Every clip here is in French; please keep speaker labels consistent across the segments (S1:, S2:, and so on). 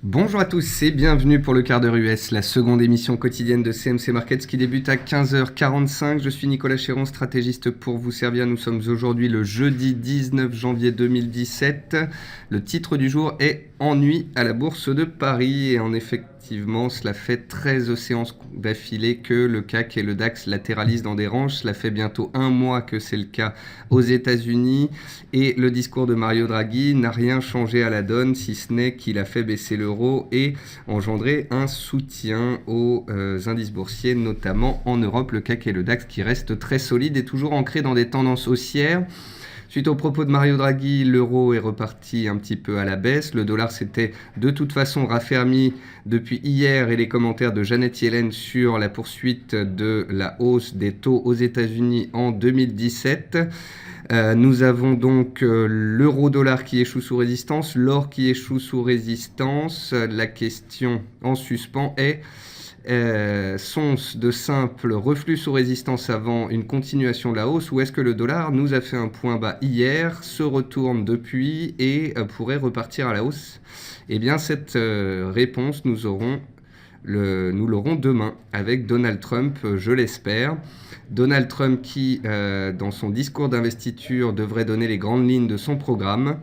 S1: Bonjour à tous et bienvenue pour le quart d'heure US, la seconde émission quotidienne de CMC Markets qui débute à 15h45. Je suis Nicolas Chéron, stratégiste pour vous servir. Nous sommes aujourd'hui le jeudi 19 janvier 2017. Le titre du jour est Ennui à la Bourse de Paris. Et en effectivement, cela fait 13 séances d'affilée que le CAC et le DAX latéralisent dans des ranges. Cela fait bientôt un mois que c'est le cas aux États-Unis. Et le discours de Mario Draghi n'a rien changé à la donne, si ce n'est qu'il a fait baisser l'euro et engendrer un soutien aux indices boursiers, notamment en Europe, le CAC et le DAX qui restent très solides et toujours ancrés dans des tendances haussières. Suite aux propos de Mario Draghi, l'euro est reparti un petit peu à la baisse. Le dollar s'était de toute façon raffermi depuis hier et les commentaires de Janet Yellen sur la poursuite de la hausse des taux aux États-Unis en 2017. Nous avons donc l'euro-dollar qui échoue sous résistance, l'or qui échoue sous résistance. La question en suspens est sont-ce de simples reflux sous résistance avant une continuation de la hausse, ou est-ce que le dollar nous a fait un point bas hier, se retourne depuis et pourrait repartir à la hausse? Eh bien cette réponse nous l'aurons demain avec Donald Trump, je l'espère. Donald Trump qui, dans son discours d'investiture, devrait donner les grandes lignes de son programme.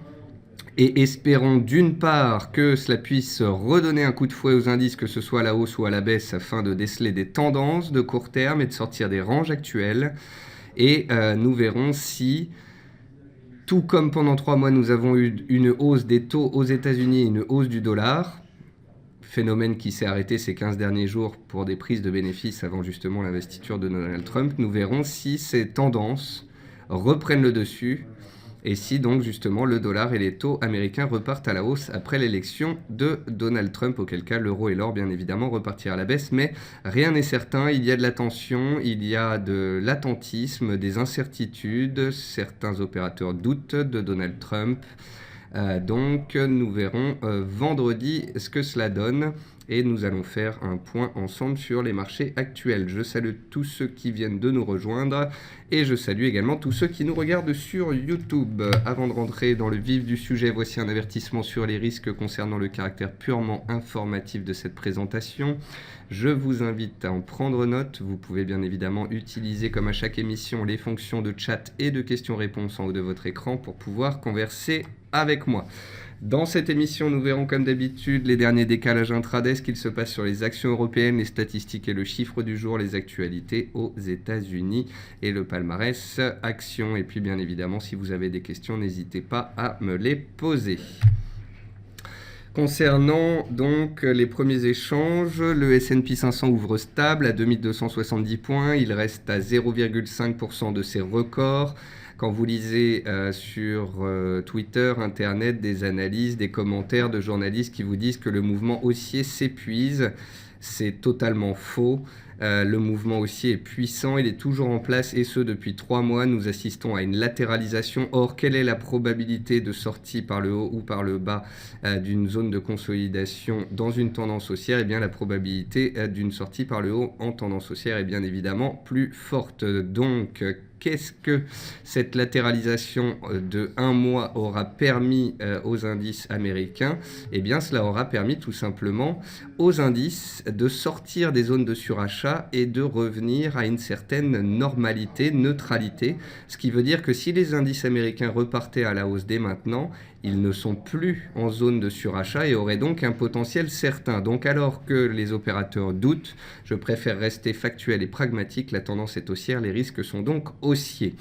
S1: Et espérons d'une part que cela puisse redonner un coup de fouet aux indices, que ce soit à la hausse ou à la baisse, afin de déceler des tendances de court terme et de sortir des ranges actuelles. Et nous verrons si, tout comme pendant 3 mois, nous avons eu une hausse des taux aux États-Unis et une hausse du dollar, phénomène qui s'est arrêté ces 15 derniers jours pour des prises de bénéfices avant justement l'investiture de Donald Trump, nous verrons si ces tendances reprennent le dessus et si donc justement le dollar et les taux américains repartent à la hausse après l'élection de Donald Trump, auquel cas l'euro et l'or bien évidemment repartiront à la baisse, mais rien n'est certain, il y a de la tension, il y a de l'attentisme, des incertitudes, certains opérateurs doutent de Donald Trump. Donc nous verrons vendredi ce que cela donne et nous allons faire un point ensemble sur les marchés actuels. Je salue tous ceux qui viennent de nous rejoindre et je salue également tous ceux qui nous regardent sur YouTube. Avant de rentrer dans le vif du sujet, voici un avertissement sur les risques concernant le caractère purement informatif de cette présentation. Je vous invite à en prendre note. Vous pouvez bien évidemment utiliser, comme à chaque émission, les fonctions de chat et de questions-réponses en haut de votre écran pour pouvoir converser avec moi. Dans cette émission, nous verrons comme d'habitude les derniers décalages intraday, ce qu'il se passe sur les actions européennes, les statistiques et le chiffre du jour, les actualités aux États-Unis et le palmarès actions. Et puis bien évidemment, si vous avez des questions, n'hésitez pas à me les poser. Concernant donc les premiers échanges, le S&P 500 ouvre stable à 2270 points, il reste à 0,5% de ses records. Quand vous lisez sur Twitter, Internet, des analyses, des commentaires de journalistes qui vous disent que le mouvement haussier s'épuise, c'est totalement faux. Le mouvement haussier est puissant, il est toujours en place et ce depuis 3 mois. Nous assistons à une latéralisation. Or, quelle est la probabilité de sortie par le haut ou par le bas d'une zone de consolidation dans une tendance haussière? Eh bien, la probabilité d'une sortie par le haut en tendance haussière est bien évidemment plus forte. Donc, qu'est-ce que cette latéralisation de 1 mois aura permis aux indices américains? Eh bien, cela aura permis tout simplement aux indices de sortir des zones de surachat et de revenir à une certaine normalité, neutralité. Ce qui veut dire que si les indices américains repartaient à la hausse dès maintenant, ils ne sont plus en zone de surachat et auraient donc un potentiel certain. Donc alors que les opérateurs doutent, je préfère rester factuel et pragmatique. La tendance est haussière, les risques sont donc haussiers.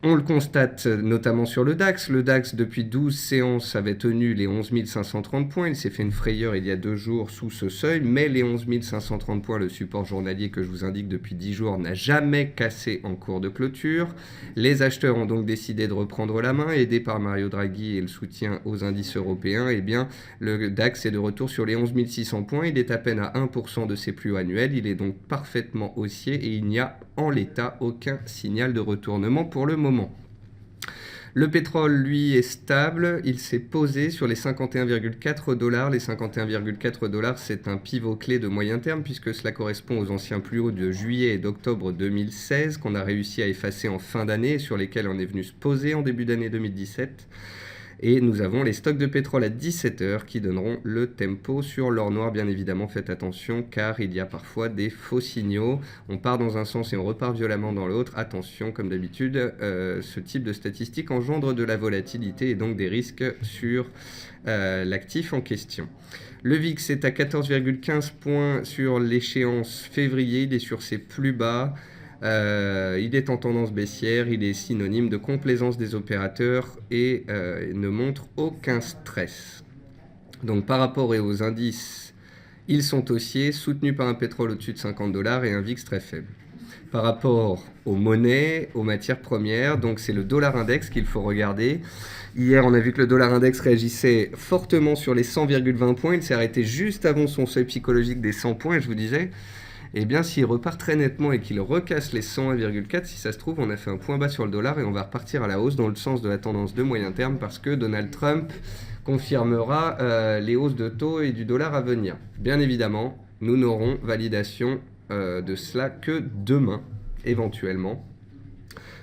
S1: On le constate notamment sur le DAX. Le DAX, depuis 12 séances, avait tenu les 11 530 points. Il s'est fait une frayeur il y a 2 jours sous ce seuil, mais les 11 530 points, le support journalier que je vous indique depuis 10 jours, n'a jamais cassé en cours de clôture. Les acheteurs ont donc décidé de reprendre la main, aidés par Mario Draghi et le soutien aux indices européens. Eh bien, le DAX est de retour sur les 11 600 points. Il est à peine à 1% de ses plus hauts annuels. Il est donc parfaitement haussier et il n'y a en l'état aucun signal de retournement pour le moment. Le pétrole, lui, est stable. Il s'est posé sur les 51,4 $. Les 51,4 $, c'est un pivot clé de moyen terme puisque cela correspond aux anciens plus hauts de juillet et d'octobre 2016 qu'on a réussi à effacer en fin d'année et sur lesquels on est venu se poser en début d'année 2017. Et nous avons les stocks de pétrole à 17h qui donneront le tempo sur l'or noir. Bien évidemment, faites attention car il y a parfois des faux signaux. On part dans un sens et on repart violemment dans l'autre. Attention, comme d'habitude, ce type de statistique engendre de la volatilité et donc des risques sur l'actif en question. Le VIX est à 14,15 points sur l'échéance février. Il est sur ses plus bas. Il est en tendance baissière, il est synonyme de complaisance des opérateurs et ne montre aucun stress. Donc par rapport aux indices, ils sont haussiers, soutenus par un pétrole au-dessus de $50 et un VIX très faible. Par rapport aux monnaies, aux matières premières, donc c'est le dollar index qu'il faut regarder. Hier, on a vu que le dollar index réagissait fortement sur les 100,20 points. Il s'est arrêté juste avant son seuil psychologique des 100 points, et je vous disais... Eh bien, s'il repart très nettement et qu'il recasse les 101,4, si ça se trouve, on a fait un point bas sur le dollar et on va repartir à la hausse dans le sens de la tendance de moyen terme parce que Donald Trump confirmera les hausses de taux et du dollar à venir. Bien évidemment, nous n'aurons validation de cela que demain, éventuellement.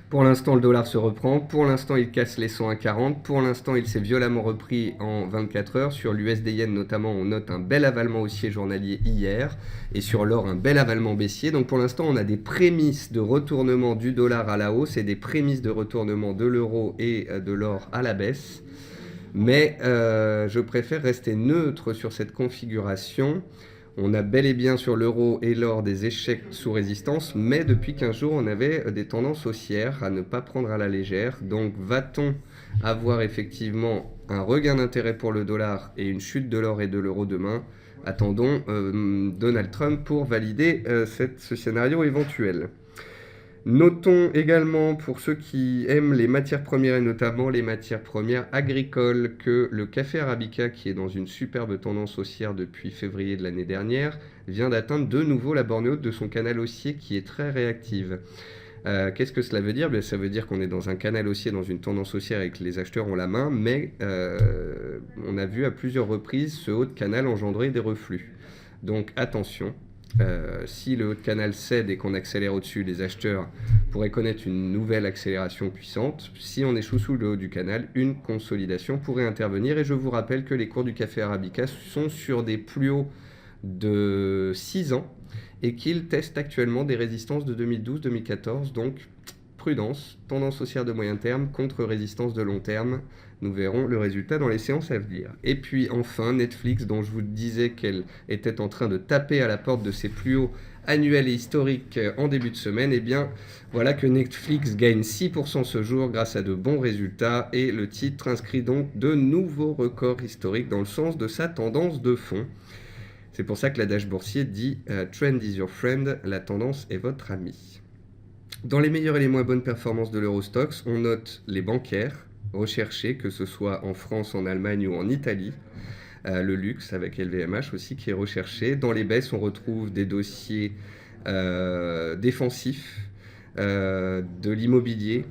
S1: Pour l'instant, le dollar se reprend. Pour l'instant, il casse les 101,40. Pour l'instant, il s'est violemment repris en 24 heures. Sur l'USD Yen notamment, on note un bel avalement haussier journalier hier. Et sur l'or, un bel avalement baissier. Donc pour l'instant, on a des prémices de retournement du dollar à la hausse et des prémices de retournement de l'euro et de l'or à la baisse. Mais je préfère rester neutre sur cette configuration. On a bel et bien sur l'euro et l'or des échecs sous résistance, mais depuis 15 jours, on avait des tendances haussières à ne pas prendre à la légère. Donc va-t-on avoir effectivement un regain d'intérêt pour le dollar et une chute de l'or et de l'euro demain? Attendons Donald Trump pour valider ce scénario éventuel. Notons également, pour ceux qui aiment les matières premières et notamment les matières premières agricoles, que le café arabica, qui est dans une superbe tendance haussière depuis février de l'année dernière, vient d'atteindre de nouveau la borne haute de son canal haussier qui est très réactive. Qu'est-ce que cela veut dire? Ça veut dire qu'on est dans un canal haussier, dans une tendance haussière et que les acheteurs ont la main, mais on a vu à plusieurs reprises ce haut de canal engendrer des reflux. Donc attention. Si le haut de canal cède et qu'on accélère au-dessus, les acheteurs pourraient connaître une nouvelle accélération puissante. Si on échoue sous le haut du canal, une consolidation pourrait intervenir. Et je vous rappelle que les cours du café arabica sont sur des plus hauts de 6 ans et qu'ils testent actuellement des résistances de 2012-2014. Donc prudence, tendance haussière de moyen terme contre résistance de long terme. Nous verrons le résultat dans les séances à venir. Et puis enfin, Netflix, dont je vous disais qu'elle était en train de taper à la porte de ses plus hauts annuels et historiques en début de semaine, eh bien voilà que Netflix gagne 6% ce jour grâce à de bons résultats et le titre inscrit donc de nouveaux records historiques dans le sens de sa tendance de fond. C'est pour ça que l'adage boursier dit « Trend is your friend », la tendance est votre ami. Dans les meilleures et les moins bonnes performances de l'Eurostoxx, on note les bancaires recherchés, que ce soit en France, en Allemagne ou en Italie. Le luxe avec LVMH aussi qui est recherché. Dans les baisses, on retrouve des dossiers défensifs, de l'immobilier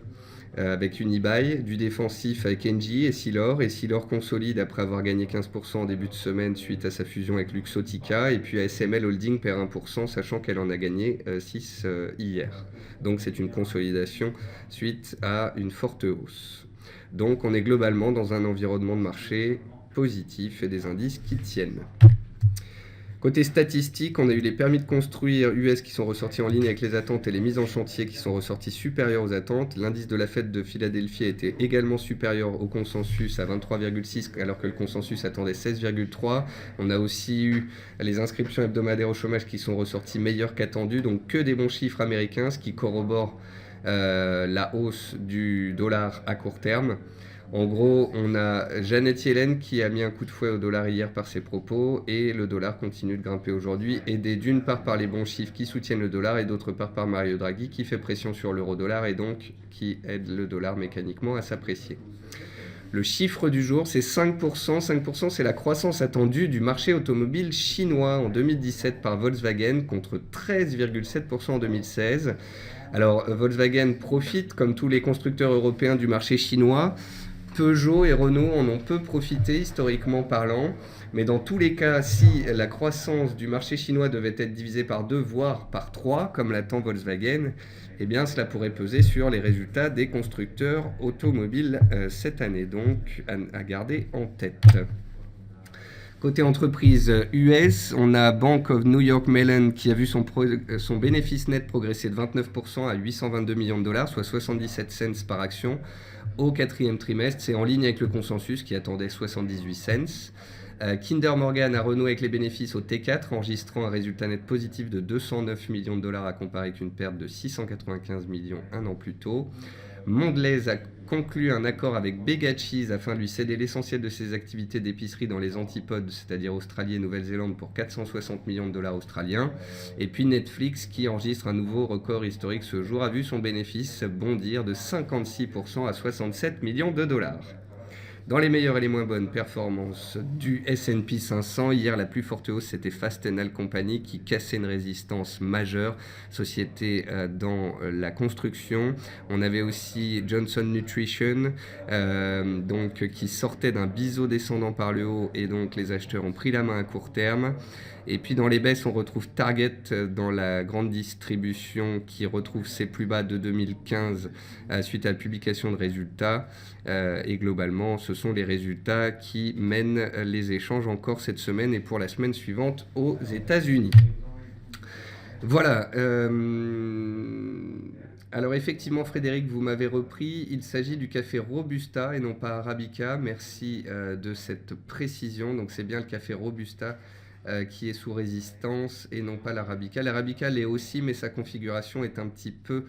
S1: avec Unibail, du défensif avec Engie et Silor consolide après avoir gagné 15% en début de semaine suite à sa fusion avec Luxottica, et puis ASML Holding perd 1%, sachant qu'elle en a gagné 6 hier. Donc c'est une consolidation suite à une forte hausse. Donc on est globalement dans un environnement de marché positif et des indices qui tiennent. Côté statistique, on a eu les permis de construire US qui sont ressortis en ligne avec les attentes et les mises en chantier qui sont ressorties supérieures aux attentes. L'indice de la Fed de Philadelphie a été également supérieur au consensus à 23,6 alors que le consensus attendait 16,3. On a aussi eu les inscriptions hebdomadaires au chômage qui sont ressorties meilleures qu'attendues, donc que des bons chiffres américains, ce qui corrobore la hausse du dollar à court terme. En gros, on a Janet Yellen qui a mis un coup de fouet au dollar hier par ses propos et le dollar continue de grimper aujourd'hui, aidé d'une part par les bons chiffres qui soutiennent le dollar et d'autre part par Mario Draghi qui fait pression sur l'euro-dollar et donc qui aide le dollar mécaniquement à s'apprécier. Le chiffre du jour, c'est 5%. 5%, c'est la croissance attendue du marché automobile chinois en 2017 par Volkswagen contre 13,7% en 2016. Alors, Volkswagen profite, comme tous les constructeurs européens, du marché chinois. Peugeot et Renault en ont peu profité historiquement parlant, mais dans tous les cas, si la croissance du marché chinois devait être divisée par 2, voire par 3, comme l'attend Volkswagen, eh bien cela pourrait peser sur les résultats des constructeurs automobiles cette année, donc à garder en tête. Côté entreprise US, on a Bank of New York Mellon qui a vu son bénéfice net progresser de 29% à 822 millions de dollars, soit 77 cents par action au quatrième trimestre. C'est en ligne avec le consensus qui attendait 78 cents. Kinder Morgan a renoué avec les bénéfices au T4, enregistrant un résultat net positif de 209 millions de dollars à comparer avec une perte de 695 millions un an plus tôt. Mondelez a conclu un accord avec Bega Cheese afin de lui céder l'essentiel de ses activités d'épicerie dans les antipodes, c'est-à-dire Australie et Nouvelle-Zélande, pour 460 millions de dollars australiens. Et puis Netflix, qui enregistre un nouveau record historique ce jour, a vu son bénéfice bondir de 56% à 67 millions de dollars. Dans les meilleures et les moins bonnes performances du S&P 500, hier la plus forte hausse c'était Fastenal Company qui cassait une résistance majeure, société dans la construction. On avait aussi Johnson Nutrition donc, qui sortait d'un biseau descendant par le haut et donc les acheteurs ont pris la main à court terme. Et puis dans les baisses, on retrouve Target dans la grande distribution qui retrouve ses plus bas de 2015 suite à la publication de résultats. Et globalement, ce sont les résultats qui mènent les échanges encore cette semaine et pour la semaine suivante aux États-Unis. Voilà. Alors effectivement, Frédéric, vous m'avez repris. Il s'agit du café Robusta et non pas Arabica. Merci de cette précision. Donc c'est bien le café Robusta qui est sous résistance et non pas l'Arabica. L'Arabica l'est aussi, mais sa configuration est un petit peu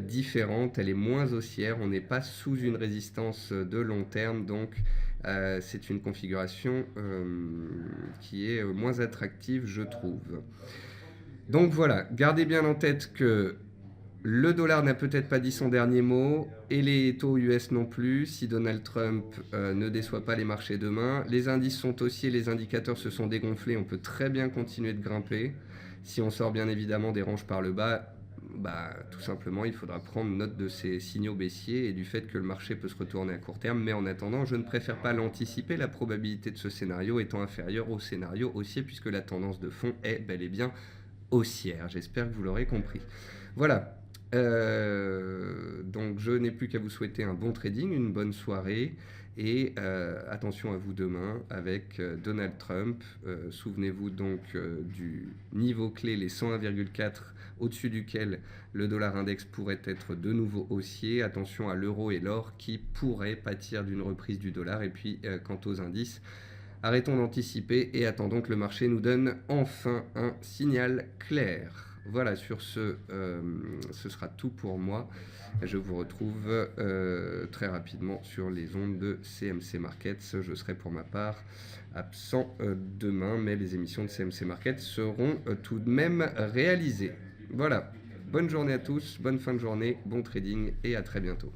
S1: différente. Elle est moins haussière. On n'est pas sous une résistance de long terme, donc c'est une configuration qui est moins attractive, je trouve. Donc voilà, gardez bien en tête que le dollar n'a peut-être pas dit son dernier mot et les taux US non plus si Donald Trump ne déçoit pas les marchés demain. Les indices sont haussiers, les indicateurs se sont dégonflés, on peut très bien continuer de grimper. Si on sort bien évidemment des ranges par le bas, tout simplement il faudra prendre note de ces signaux baissiers et du fait que le marché peut se retourner à court terme. Mais en attendant, je ne préfère pas l'anticiper, la probabilité de ce scénario étant inférieure au scénario haussier puisque la tendance de fond est bel et bien haussière. J'espère que vous l'aurez compris. Voilà. Donc je n'ai plus qu'à vous souhaiter un bon trading, une bonne soirée et attention à vous demain avec Donald Trump. Souvenez-vous donc du niveau clé, les 101,4 au-dessus duquel le dollar index pourrait être de nouveau haussier. Attention à l'euro et l'or qui pourraient pâtir d'une reprise du dollar. Et puis quant aux indices, arrêtons d'anticiper et attendons que le marché nous donne enfin un signal clair. Voilà, sur ce sera tout pour moi. Je vous retrouve très rapidement sur les ondes de CMC Markets. Je serai pour ma part absent demain, mais les émissions de CMC Markets seront tout de même réalisées. Voilà, bonne journée à tous, bonne fin de journée, bon trading et à très bientôt.